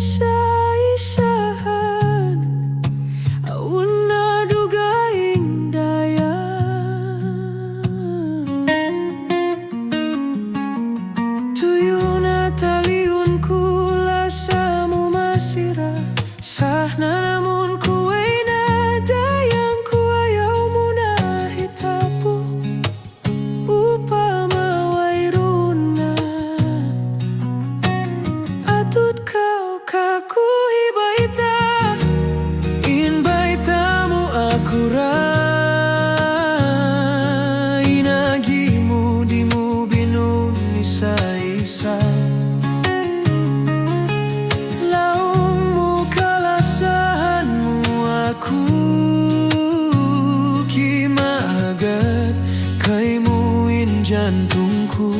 isa-isahan auna dugaing daya tuyuna taliun kula samu masira sahna namun kuway na dayang kuayaw mo na hitapok upama wairuna atut kau kakuhibaita inbaita mo akura inagimu di mo binun isa-isa laong mo kalasahan mo ako kimaagad kay muin jantungku.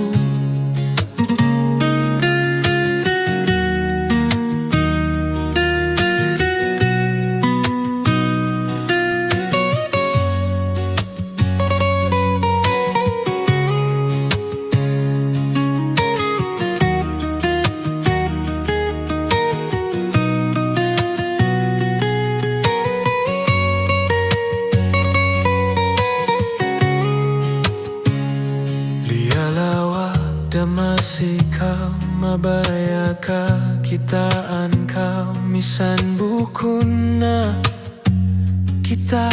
Masih kau mabaya ka kitaan kau misan bukuna kita